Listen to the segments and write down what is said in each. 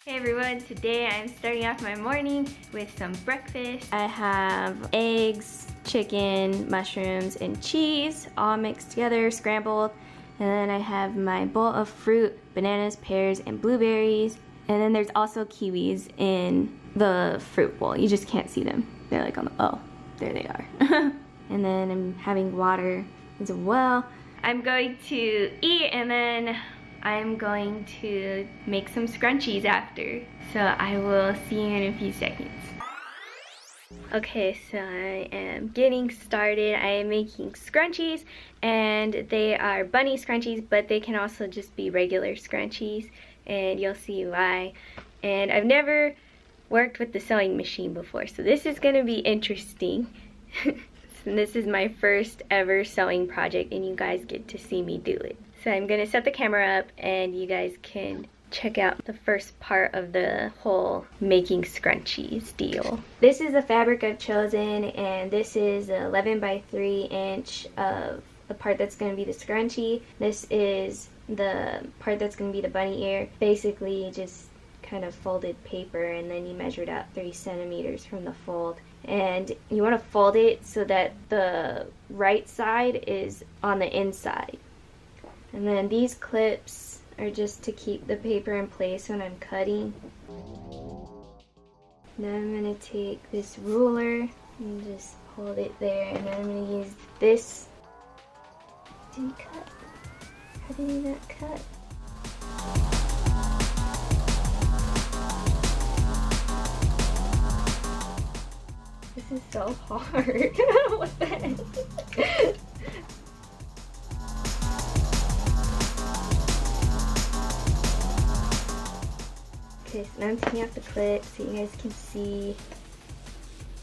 Hey everyone, today I'm starting off my morning with some breakfast. I have eggs, chicken, mushrooms, and cheese all mixed together, scrambled. And then I have my bowl of fruit, bananas, pears, and blueberries. And then there's also kiwis in the fruit bowl. You just can't see them. They're like on the, oh, there they are. And then I'm having water as well. I'm going to eat and then I'm going to make some scrunchies after. So I will see you in a few seconds. Okay, so I am getting started. I am making scrunchies and they are bunny scrunchies, but they can also just be regular scrunchies and you'll see why. And I've never worked with the sewing machine before, so this is gonna be interesting. And this is my first ever sewing project and you guys get to see me do it. So I'm gonna set the camera up and you guys can check out the first part of the whole making scrunchies deal. This is the fabric I've chosen and this is 11 by 3 inch of the part that's gonna be the scrunchie. This is the part that's gonna be the bunny ear. Basically just kind of folded paper and then you measured out 3 centimeters from the fold. And you want to fold it so that the right side is on the inside. And then these clips are just to keep the paper in place when I'm cutting. Then I'm going to take this ruler and just hold it there, and then I'm going to use this. Didn't cut. How did he not cut? This is so hard. What the heck? Okay, so now I'm taking out the clip so you guys can see.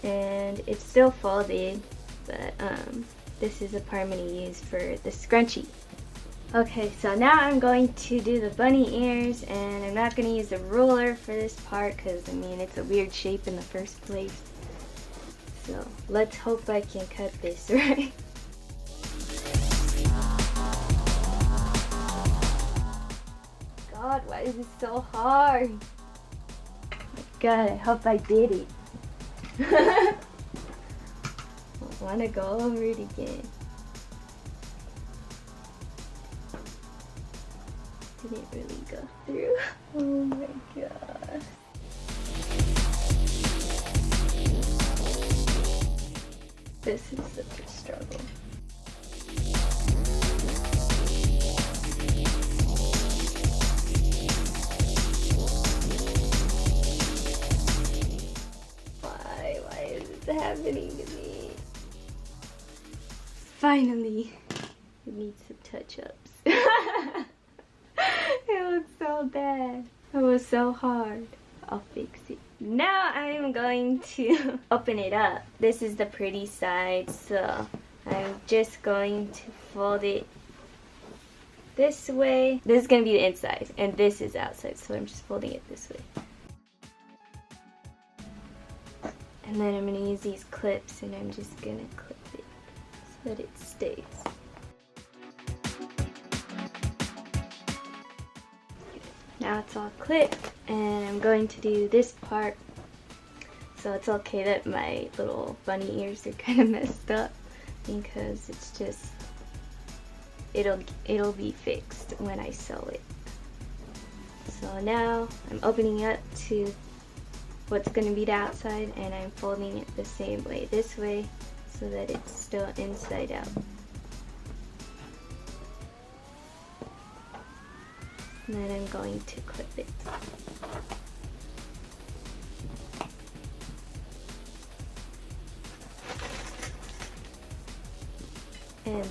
And it's still folded, but this is the part I'm going to use for the scrunchie. Okay, so now I'm going to do the bunny ears, and I'm not going to use the ruler for this part because, I mean, it's a weird shape in the first place. So let's hope I can cut this right. God, why is this so hard? Oh my God, I hope I did it. I want to go over it again. Didn't really go through. Oh my God. This is such a struggle. Why is this happening to me? Finally, it needs some touch-ups. It looks so bad. It was so hard. I'll fix it. Now I'm going to open it up. This is the pretty side, so I'm just going to fold it this way. This is going to be the inside, and this is outside, so I'm just folding it this way. And then I'm going to use these clips, and I'm just going to clip it so that it stays. Now it's all clipped, and I'm going to do this part. So it's okay that my little bunny ears are kind of messed up because it's just, it'll be fixed when I sew it. So now I'm opening up to what's going to be the outside, and I'm folding it the same way, this way, so that it's still inside out. And then I'm going to clip it. And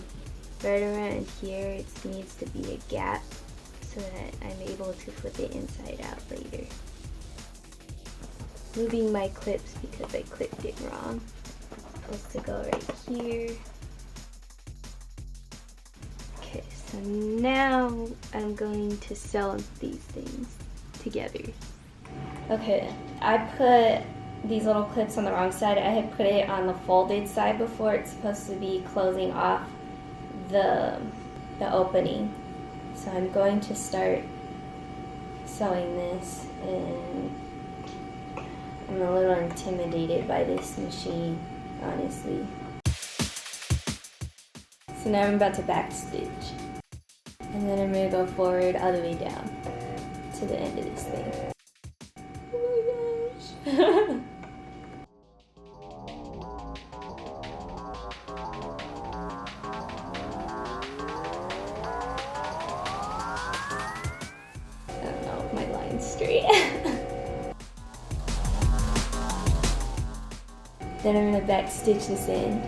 right around here it needs to be a gap so that I'm able to flip it inside out later. Moving my clips because I clipped it wrong. It's supposed to go right here. Okay, so now I'm going to sew these things together. Okay, I put these little clips on the wrong side. I had put it on the folded side before. It's supposed to be closing off the opening. So I'm going to start sewing this, and I'm a little intimidated by this machine, honestly. So now I'm about to back stitch, and then I'm going to go forward all the way down to the end of this thing. Oh my gosh. Straight. Then I'm going to back stitch this in.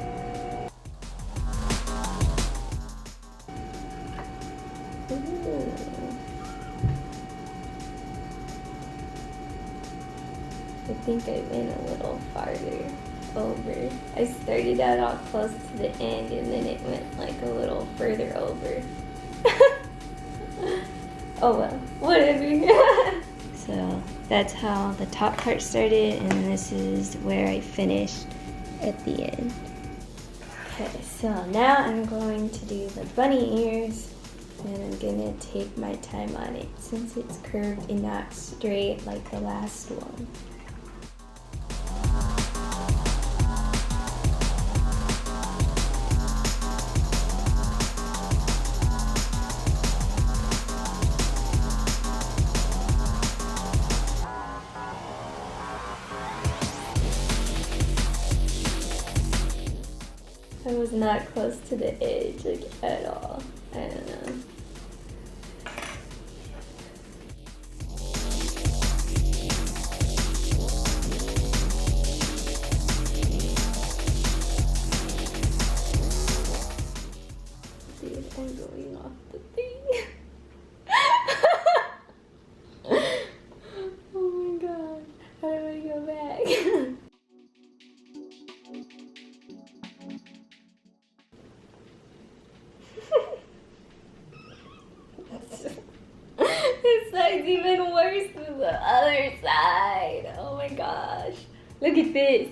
Ooh. I think I went a little farther over. I started out all close to the end and then it went like a little further over. Oh well, whatever. So that's how the top part started, and this is where I finished at the end. Okay, so now I'm going to do the bunny ears, and I'm gonna take my time on it since it's curved and not straight like the last one. I was not close to the edge, like, at all. I don't know. Dude, I'm going off the thing. Oh my god. How do I go back? This side's even worse than the other side. Oh my gosh. Look at this.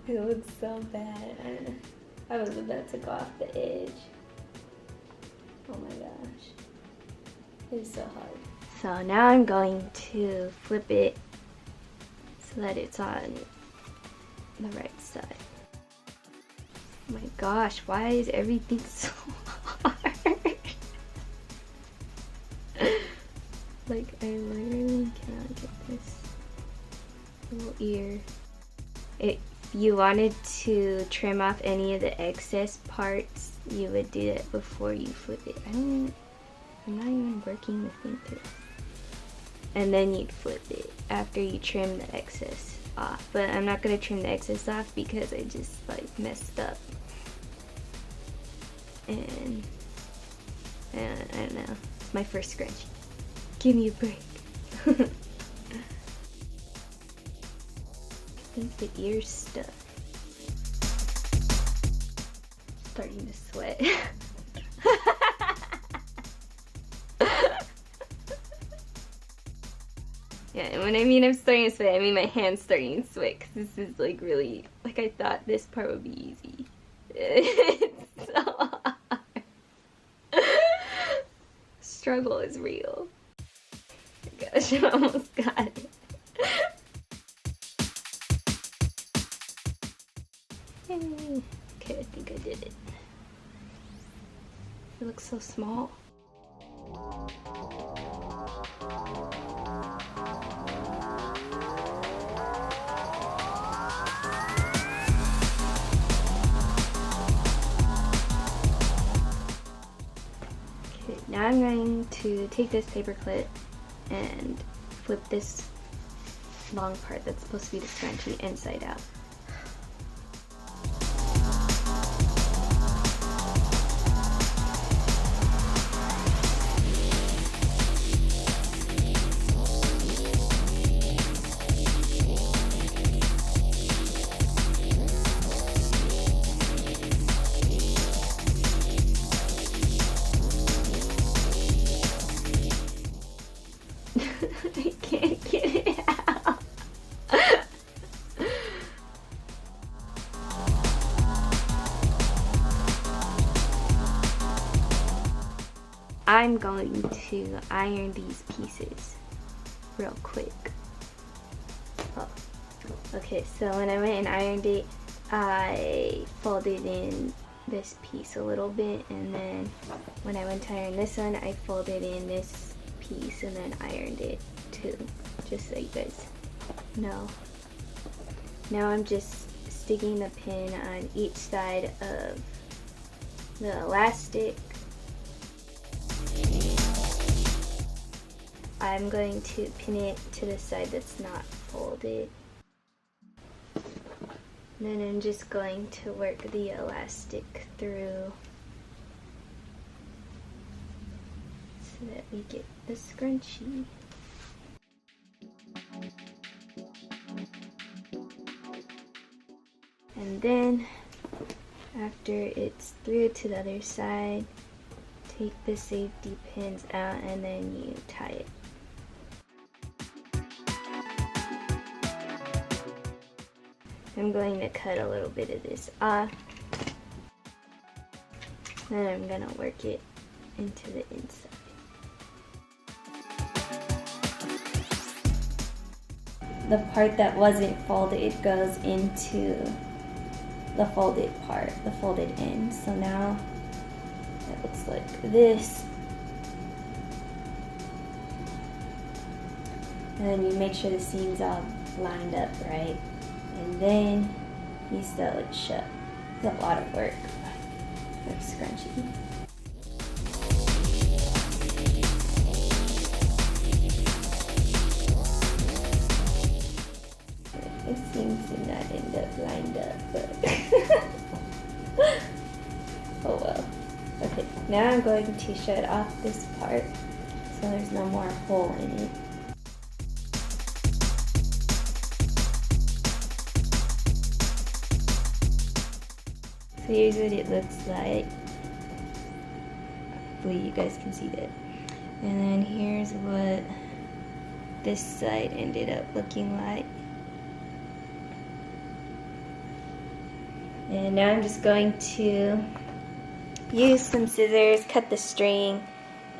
It looks so bad. I was about to go off the edge. Oh my gosh. It's so hard. So now I'm going to flip it so that it's on the right side. Oh my gosh, why is everything so hard? Like, I literally cannot get this little ear. If you wanted to trim off any of the excess parts, you would do it before you flip it. I'm not even working the thing through. And then you'd flip it after you trim the excess off. But I'm not going to trim the excess off because I just like messed up. And I don't know. It's my first scrunchie. Give me a break. I think the ear's stuck. Starting to sweat. Yeah, and when I mean I'm starting to sweat, I mean my hand's starting to sweat because this is like really, like I thought this part would be easy. It's so hard. Struggle is real. Gosh, I almost got it. Yay. Okay, I think I did it. It looks so small. Okay, now I'm going to take this paper clip and flip this long part that's supposed to be the scrunchie inside out. I can't get it out. I I'm going to iron these pieces real quick. Oh. Okay, so when I went and ironed it, I folded in this piece a little bit, and then when I went to iron this one, I folded in this piece and then ironed it too, just so you guys know. Now I'm just sticking the pin on each side of the elastic. I'm going to pin it to the side that's not folded. And then I'm just going to work the elastic through so that we get the scrunchie. And then after it's through to the other side, take the safety pins out and then you tie it. I'm going to cut a little bit of this off. Then I'm going to work it into the inside. The part that wasn't folded goes into the folded part, the folded end. So now it looks like this. And then you make sure the seam's all lined up right. And then you sew it shut. It's a lot of work for a scrunchie. It seems to not end up lined up, but oh well. Okay, now I'm going to shut off this part so there's no more hole in it. So here's what it looks like. Hopefully you guys can see that. And then here's what this side ended up looking like. And now I'm just going to use some scissors, cut the string,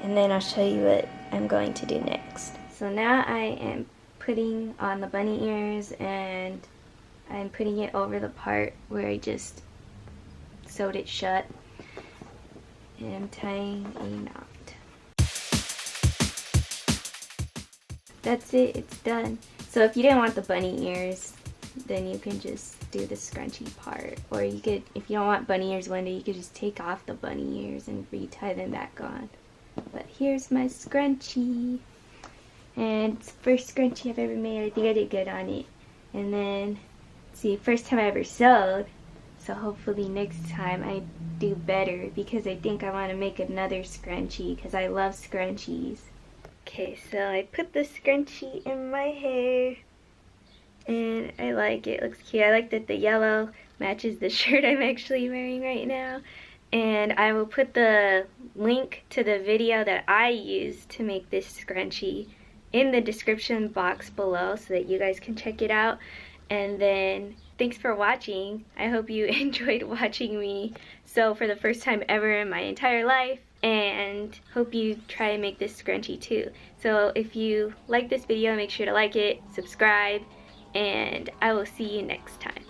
and then I'll show you what I'm going to do next. So now I am putting on the bunny ears, and I'm putting it over the part where I just sewed it shut, and I'm tying a knot. That's it, it's done. So if you didn't want the bunny ears, then you can just do the scrunchie part. Or you could, if you don't want bunny ears one day, you could just take off the bunny ears and retie them back on. But here's my scrunchie. And it's the first scrunchie I've ever made. I think I did good on it. And then, see, first time I ever sewed. So hopefully next time I do better, because I think I want to make another scrunchie because I love scrunchies. Okay, so I put the scrunchie in my hair and I like it. It looks cute. I like that the yellow matches the shirt I'm actually wearing right now. And I will put the link to the video that I used to make this scrunchie in the description box below so that you guys can check it out. And then thanks for watching. I hope you enjoyed watching me sew for the first time ever in my entire life, and hope you try to make this scrunchie too. So if you like this video, make sure to like it, subscribe, and I will see you next time.